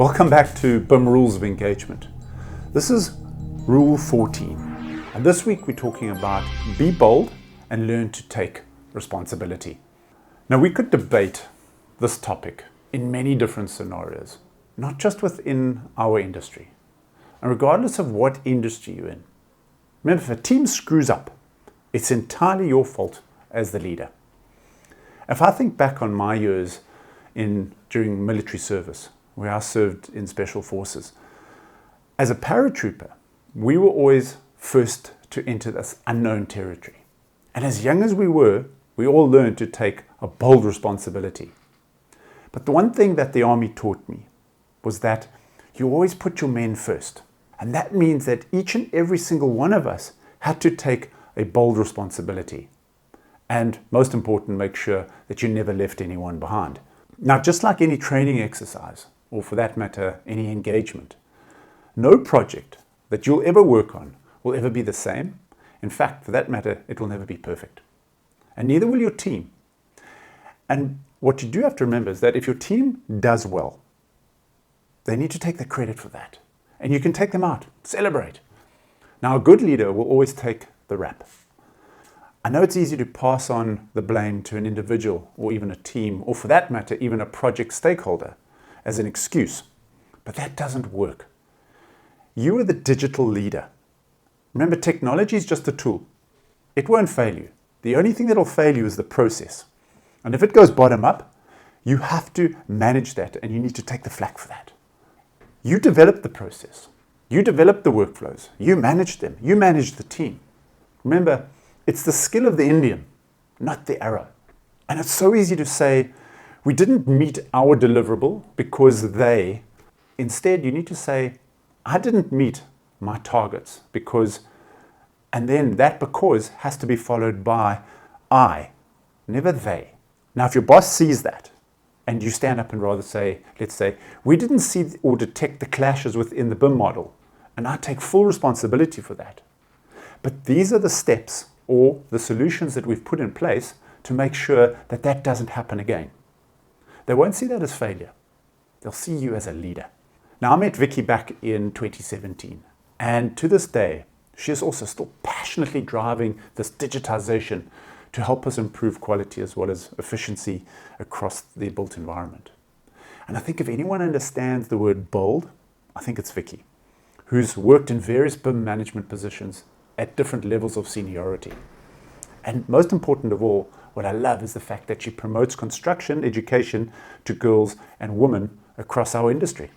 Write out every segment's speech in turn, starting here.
Welcome back to BIM Rules of Engagement. This is Rule 14, and this week we're talking about be bold and learn to take responsibility. Now, we could debate this topic in many different scenarios, not just within our industry, and regardless of what industry you're in. Remember, if a team screws up, it's entirely your fault as the leader. If I think back on my years during military service, where I served in special forces, as a paratrooper, we were always first to enter this unknown territory. And as young as we were, we all learned to take a bold responsibility. But the one thing that the Army taught me was that you always put your men first. And that means that each and every single one of us had to take a bold responsibility. And most important, make sure that you never left anyone behind. Now, just like any training exercise, or for that matter, any engagement, no project that you'll ever work on will ever be the same. In fact, for that matter, it will never be perfect. And neither will your team. And what you do have to remember is that if your team does well, they need to take the credit for that. And you can take them out, celebrate. Now, a good leader will always take the rap. I know it's easy to pass on the blame to an individual or even a team, or for that matter, even a project stakeholder as an excuse, but that doesn't work. You are the digital leader. Remember, technology is just a tool. It won't fail you. The only thing that'll fail you is the process. And if it goes bottom up, you have to manage that, and you need to take the flack for that. You develop the process. You develop the workflows. You manage them. You manage the team. Remember, it's the skill of the Indian, not the arrow. And it's so easy to say, we didn't meet our deliverable because they. Instead, you need to say, I didn't meet my targets because, and then that because has to be followed by I, never they. Now, if your boss sees that and you stand up and rather say, let's say, we didn't see or detect the clashes within the BIM model, and I take full responsibility for that. But these are the steps or the solutions that we've put in place to make sure that that doesn't happen again. They won't see that as failure. They'll see you as a leader. Now, I met Vicki back in 2017, and to this day, she is also still passionately driving this digitization to help us improve quality as well as efficiency across the built environment. And I think if anyone understands the word bold, I think it's Vicki, who's worked in various BIM management positions at different levels of seniority. And most important of all, what I love is the fact that she promotes construction education to girls and women across our industry.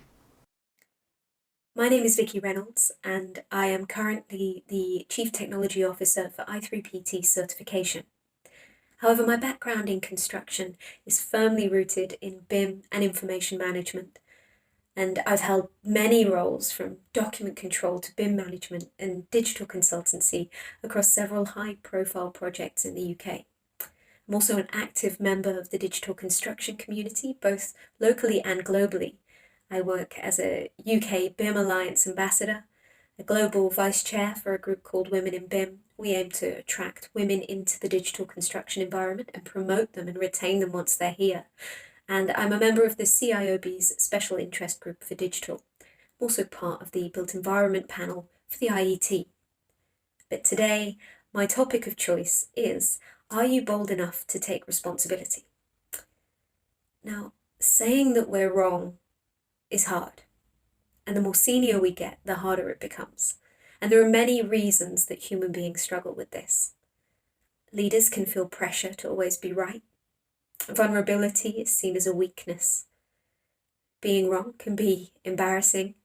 My name is Vicki Reynolds, and I am currently the Chief Technology Officer for i3PT certification. However, my background in construction is firmly rooted in BIM and information management, and I've held many roles from document control to BIM management and digital consultancy across several high-profile projects in the UK. I'm also an active member of the digital construction community, both locally and globally. I work as a UK BIM Alliance ambassador, a global vice chair for a group called Women in BIM. We aim to attract women into the digital construction environment and promote them and retain them once they're here. And I'm a member of the CIOB's Special Interest Group for Digital, also part of the Built Environment Panel for the IET. But today, my topic of choice is, are you bold enough to take responsibility? Now, saying that we're wrong is hard. And the more senior we get, the harder it becomes. And there are many reasons that human beings struggle with this. Leaders can feel pressure to always be right. Vulnerability is seen as a weakness. Being wrong can be embarrassing.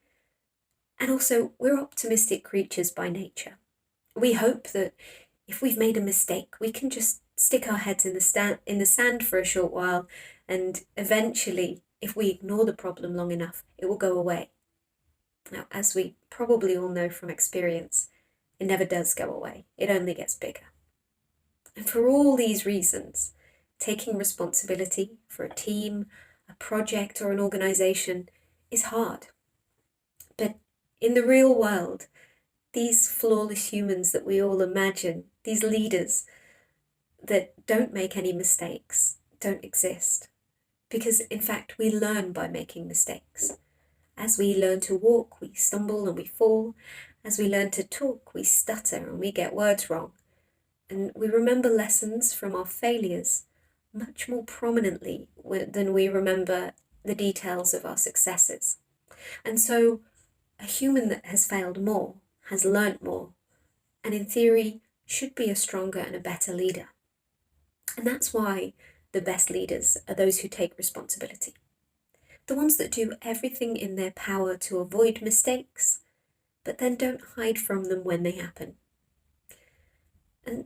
And also, we're optimistic creatures by nature. We hope that if we've made a mistake, we can just stick our heads in the sand for a short while, and eventually, if we ignore the problem long enough, it will go away. Now, as we probably all know from experience, it never does go away. It only gets bigger. And for all these reasons, taking responsibility for a team, a project, or an organization is hard. But in the real world, these flawless humans that we all imagine, these leaders that don't make any mistakes, don't exist. Because in fact, we learn by making mistakes. As we learn to walk, we stumble and we fall. As we learn to talk, we stutter and we get words wrong. And we remember lessons from our failures much more prominently than we remember the details of our successes. And so a human that has failed more has learnt more, and in theory should be a stronger and a better leader. And that's why the best leaders are those who take responsibility. The ones that do everything in their power to avoid mistakes, but then don't hide from them when they happen. And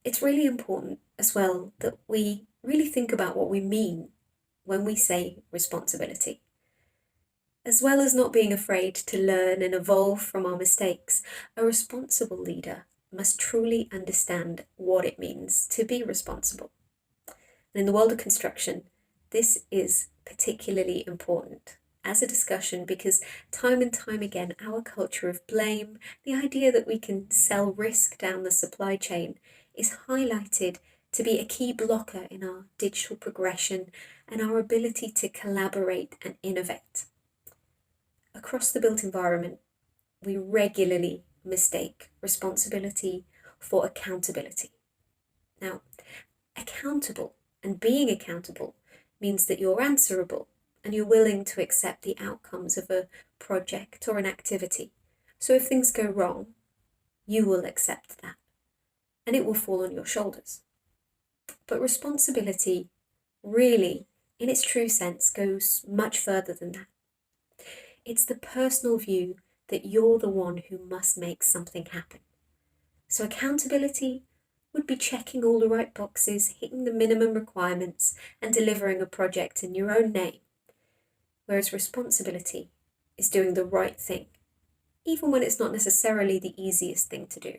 it's really important as well that we really think about what we mean when we say responsibility. As well as not being afraid to learn and evolve from our mistakes, a responsible leader must truly understand what it means to be responsible. And in the world of construction, this is particularly important as a discussion because time and time again, our culture of blame, the idea that we can sell risk down the supply chain, is highlighted to be a key blocker in our digital progression and our ability to collaborate and innovate. Across the built environment, we regularly mistake responsibility for accountability. Now, accountable and being accountable means that you're answerable and you're willing to accept the outcomes of a project or an activity. So if things go wrong, you will accept that and it will fall on your shoulders. But responsibility really, in its true sense, goes much further than that. It's the personal view that you're the one who must make something happen. So accountability would be checking all the right boxes, hitting the minimum requirements, and delivering a project in your own name. Whereas responsibility is doing the right thing, even when it's not necessarily the easiest thing to do.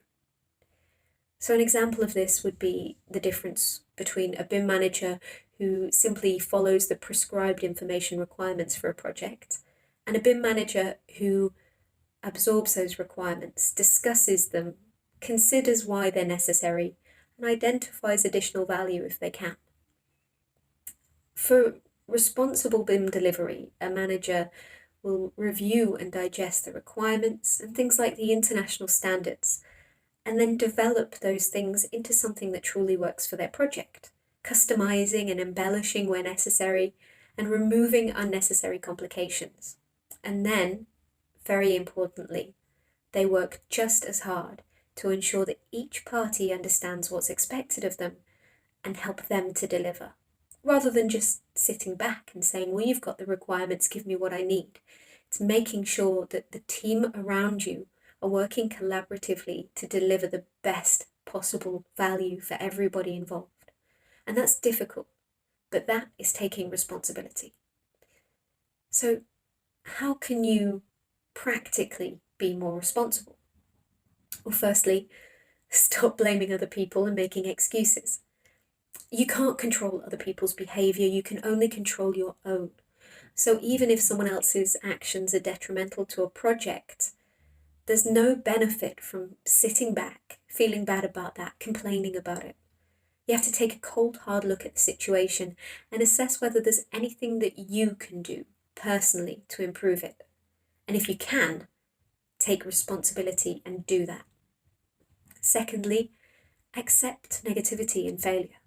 So an example of this would be the difference between a BIM manager who simply follows the prescribed information requirements for a project and a BIM manager who absorbs those requirements, discusses them, considers why they're necessary, and identifies additional value if they can. For responsible BIM delivery, a manager will review and digest the requirements and things like the international standards, and then develop those things into something that truly works for their project, customizing and embellishing where necessary, and removing unnecessary complications. And then, very importantly, they work just as hard to ensure that each party understands what's expected of them and help them to deliver, rather than just sitting back and saying, well, you've got the requirements, give me what I need. It's making sure that the team around you are working collaboratively to deliver the best possible value for everybody involved. And that's difficult, but that is taking responsibility. So how can you practically be more responsible? Well, firstly, stop blaming other people and making excuses. You can't control other people's behaviour, you can only control your own. So even if someone else's actions are detrimental to a project, there's no benefit from sitting back, feeling bad about that, complaining about it. You have to take a cold, hard look at the situation and assess whether there's anything that you can do personally to improve it. And if you can, take responsibility and do that. Secondly, accept negativity and failure.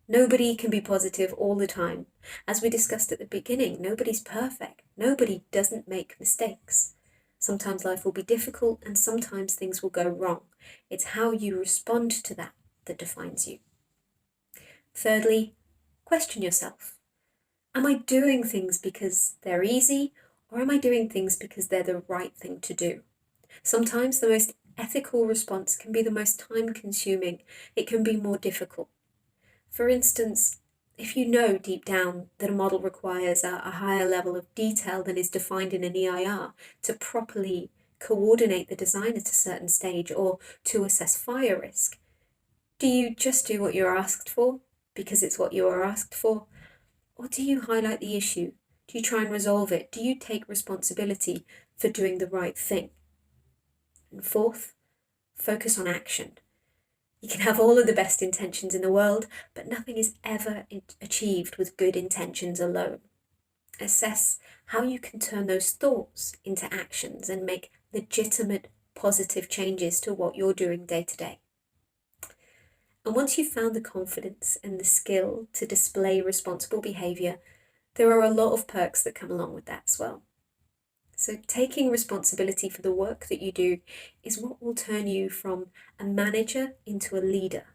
Nobody can be positive all the time. As we discussed at the beginning, nobody's perfect. Nobody doesn't make mistakes. Sometimes life will be difficult and sometimes things will go wrong. It's how you respond to that that defines you. Thirdly, question yourself. Am I doing things because they're easy, or am I doing things because they're the right thing to do? Sometimes the most ethical response can be the most time-consuming. It can be more difficult. For instance, if you know deep down that a model requires a higher level of detail than is defined in an EIR to properly coordinate the design at a certain stage or to assess fire risk, do you just do what you're asked for because it's what you are asked for? Or do you highlight the issue? Do you try and resolve it? Do you take responsibility for doing the right thing? And fourth, focus on action. You can have all of the best intentions in the world, but nothing is ever achieved with good intentions alone. Assess how you can turn those thoughts into actions and make legitimate positive changes to what you're doing day to day. And once you've found the confidence and the skill to display responsible behaviour, there are a lot of perks that come along with that as well. So taking responsibility for the work that you do is what will turn you from a manager into a leader.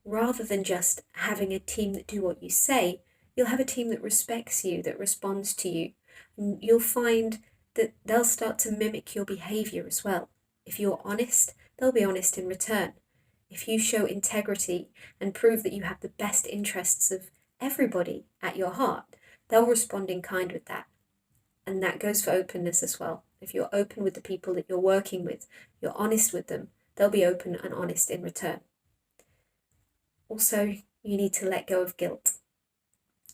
Rather than just having a team that do what you say, you'll have a team that respects you, that responds to you. And you'll find that they'll start to mimic your behaviour as well. If you're honest, they'll be honest in return. If you show integrity and prove that you have the best interests of everybody at your heart, they'll respond in kind with that. And that goes for openness as well. If you're open with the people that you're working with, you're honest with them, they'll be open and honest in return. Also, you need to let go of guilt.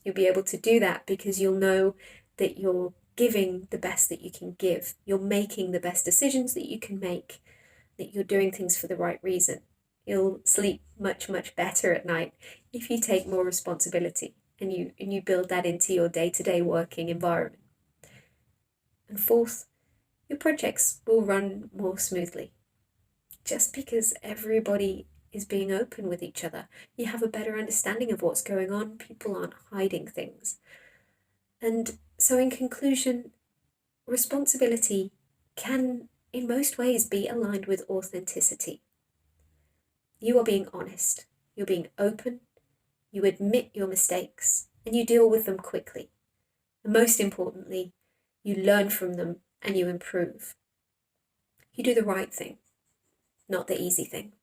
You'll be able to do that because you'll know that you're giving the best that you can give. You're making the best decisions that you can make, that you're doing things for the right reason. You'll sleep much, much better at night if you take more responsibility and you build that into your day-to-day working environment. And fourth, your projects will run more smoothly. Just because everybody is being open with each other, you have a better understanding of what's going on. People aren't hiding things. And so in conclusion, responsibility can in most ways be aligned with authenticity. You are being honest, you're being open, you admit your mistakes, and you deal with them quickly. And most importantly, you learn from them and you improve. You do the right thing, not the easy thing.